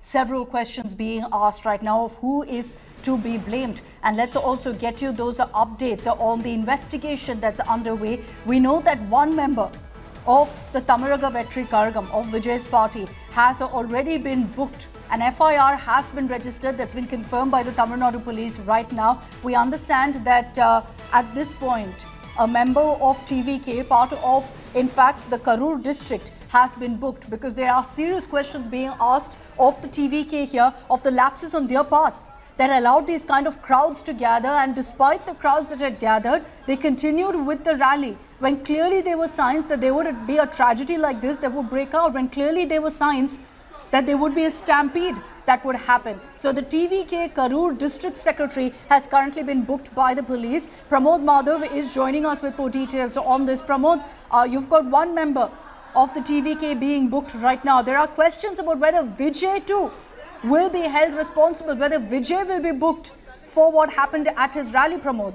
several questions being asked right now of who is to be blamed. And let's also get you those updates on the investigation that's underway. We know that one member of the Tamilaga Vetri Kalagam of Vijay's party has already been booked. An FIR has been registered, that's been confirmed by the Tamil Nadu police right now. We understand that at this point, a member of TVK, part of, in fact, the Karur district, has been booked because there are serious questions being asked of the TVK here, of the lapses on their part that allowed these kind of crowds to gather. And despite the crowds that had gathered, they continued with the rally when clearly there were signs that there would be a tragedy like this that would break out, when clearly there were signs that there would be a stampede that would happen. So the TVK Karur District Secretary has currently been booked by the police. Pramod Madhav is joining us with more details on this. Pramod, you've got one member of the TVK being booked right now. There are questions about whether Vijay too will be held responsible, whether Vijay will be booked for what happened at his rally, Pramod.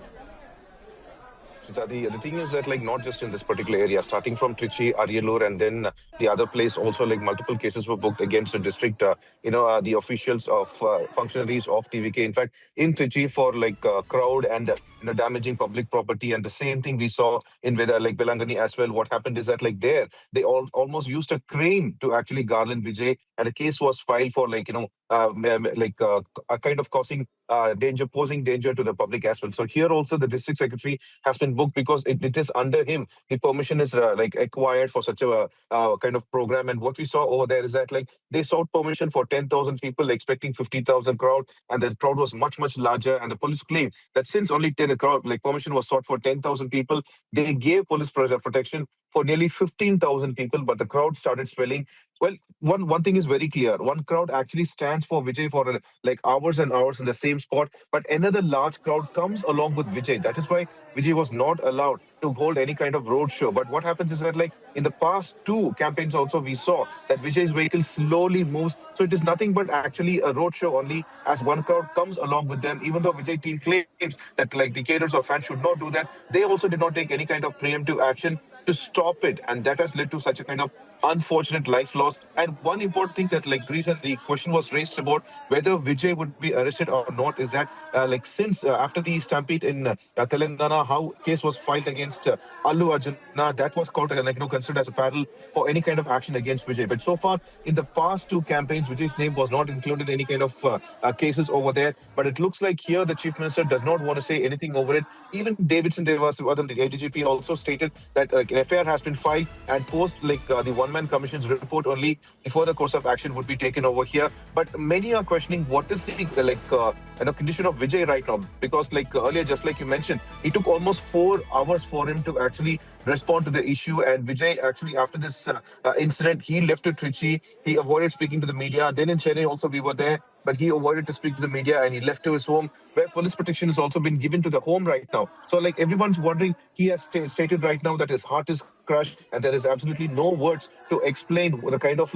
The thing is that, like, not just in this particular area, starting from Trichy, Ariyallur, and then the other place also, like, multiple cases were booked against the district, the officials of functionaries of TVK. In fact, in Trichy for like crowd and damaging public property, and the same thing we saw in Belangani as well. What happened is that, like, there they almost used a crane to actually garland Vijay, and a case was filed for a kind of causing posing danger to the public as well. So here also the district secretary has been booked because it is under him. The permission is acquired for such a kind of program. And what we saw over there is that, like, they sought permission for 10,000 people, expecting 50,000 crowd, and the crowd was much, much larger. And the police claim that since only permission was sought for 10,000 people, they gave police protection for nearly 15,000 people, but the crowd started swelling. Well, one thing is very clear. One crowd actually stands for Vijay for hours and hours in the same spot, but another large crowd comes along with Vijay. That is why Vijay was not allowed to hold any kind of road show. But what happens is that, like, in the past two campaigns also, we saw that Vijay's vehicle slowly moves. So it is nothing but actually a road show only, as one crowd comes along with them. Even though Vijay team claims that, like, the caterers or fans should not do that, they also did not take any kind of preemptive action to stop it. And that has led to such a kind of unfortunate life loss. And one important thing that, like, recently the question was raised about whether Vijay would be arrested or not is that since after the stampede in Telangana, how case was filed against Allu Arjun, that was called considered as a parallel for any kind of action against Vijay. But so far in the past two campaigns, Vijay's name was not included in any kind of cases over there. But it looks like here the chief minister does not want to say anything over it. Even Davidson Devasuvadan, the ADGP, also stated that an FIR has been filed, and post the one-man commission's report only the further course of action would be taken over here. But many are questioning what is the condition of Vijay right now, because earlier, just like you mentioned, it took almost 4 hours for him to actually respond to the issue. And Vijay actually, after this incident, he left to Trichy. He avoided speaking to the media. Then in Chennai also we were there, but he avoided to speak to the media, and he left to his home, where police protection has also been given to the home right now. So everyone's wondering, he has stated right now that his heart is crushed, and there is absolutely no words to explain the kind of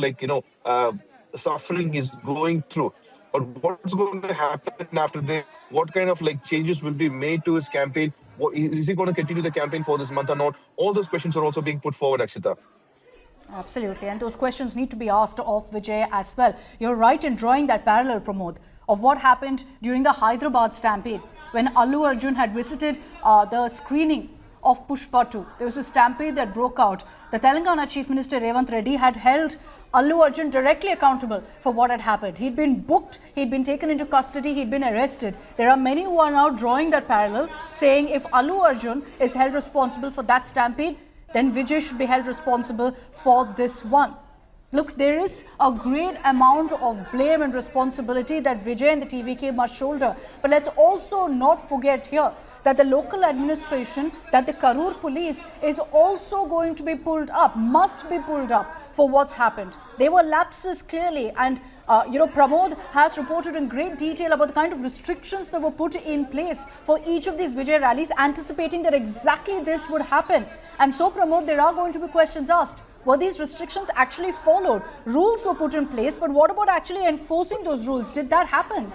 suffering he's going through. But what's going to happen after this? What kind of changes will be made to his campaign? Is he going to continue the campaign for this month or not? All those questions are also being put forward, Akshita. Absolutely, and those questions need to be asked of Vijay as well. You're right in drawing that parallel, Pramod, of what happened during the Hyderabad Stampede when Allu Arjun had visited the screening of Pushpa 2. There was a stampede that broke out. The Telangana Chief Minister Revanth Reddy had held Allu Arjun directly accountable for what had happened. He'd been booked, he'd been taken into custody, he'd been arrested. There are many who are now drawing that parallel, saying if Allu Arjun is held responsible for that stampede, then Vijay should be held responsible for this one. Look, there is a great amount of blame and responsibility that Vijay and the TVK must shoulder. But let's also not forget here that the local administration, that the Karur police is also going to be pulled up, must be pulled up for what's happened. There were lapses clearly, and Pramod has reported in great detail about the kind of restrictions that were put in place for each of these Vijay rallies, anticipating that exactly this would happen. And so, Pramod, there are going to be questions asked. Were these restrictions actually followed? Rules were put in place, but what about actually enforcing those rules? Did that happen?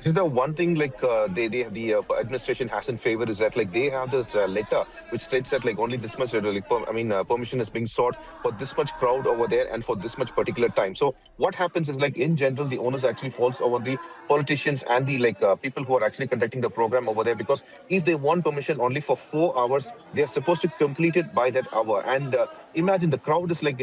Just the one thing like the administration has in favor is that like they have this letter which states that like only this much permission is being sought for this much crowd over there and for this much particular time. So what happens is like in general the onus actually falls over the politicians and the people who are actually conducting the program over there, because if they want permission only for 4 hours, they are supposed to complete it by that hour. And imagine the crowd is like,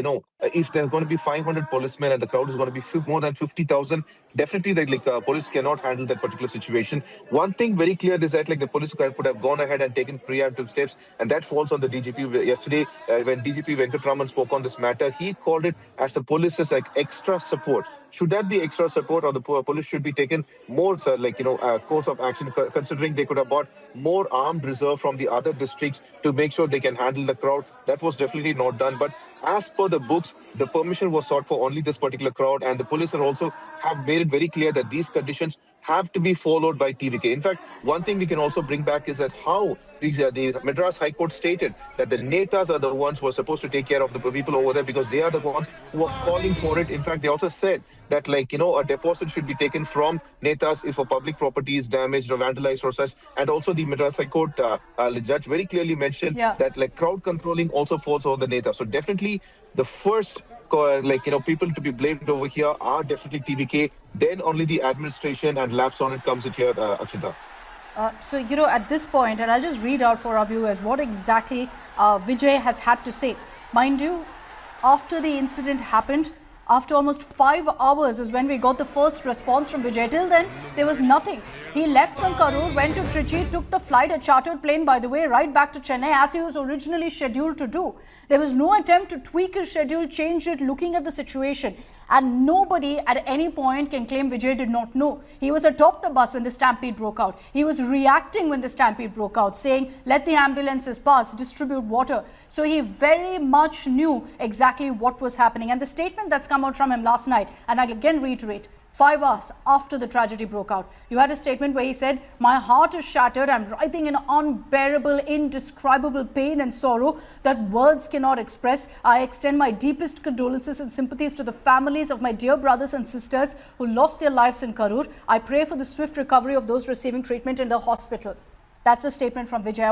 if there's going to be 500 policemen and the crowd is going to be more than 50,000, definitely police cannot handle that particular situation. One thing very clear is that like the police could have gone ahead and taken preemptive steps, and that falls on the DGP. Yesterday, when DGP Venkatraman spoke on this matter, he called it as the police's like extra support. Should that be extra support, or the police should be taken more course of action, considering they could have bought more armed reserve from the other districts to make sure they can handle the crowd? That was definitely not done. But as per the books, the permission was sought for only this particular crowd, and the police are also have made it very clear that these conditions have to be followed by TVK. In fact, one thing we can also bring back is that how the Madras High Court stated that the netas are the ones who are supposed to take care of the people over there, because they are the ones who are calling for it. In fact, they also said that a deposit should be taken from netas if a public property is damaged or vandalized or such. And also the Madras High Court judge very clearly mentioned Yeah. that like crowd controlling also falls over the neta. So definitely the first people to be blamed over here are definitely TVK. Then only the administration and lapse on it comes it here, Akshita. So, at this point, and I'll just read out for our viewers what exactly Vijay has had to say. Mind you, after the incident happened, after almost 5 hours is when we got the first response from Vijay. Till then, there was nothing. He left from Karur, went to Trichy, took the flight, a chartered plane, by the way, right back to Chennai as he was originally scheduled to do. There was no attempt to tweak his schedule, change it, looking at the situation. And nobody at any point can claim Vijay did not know. He was atop the bus when the stampede broke out. He was reacting when the stampede broke out, saying, let the ambulances pass, distribute water. So he very much knew exactly what was happening. And the statement that's come out from him last night, and I'll again reiterate, 5 hours after the tragedy broke out, you had a statement where he said, my heart is shattered. I'm writhing in unbearable, indescribable pain and sorrow that words cannot express. I extend my deepest condolences and sympathies to the families of my dear brothers and sisters who lost their lives in Karur. I pray for the swift recovery of those receiving treatment in the hospital. That's a statement from Vijay.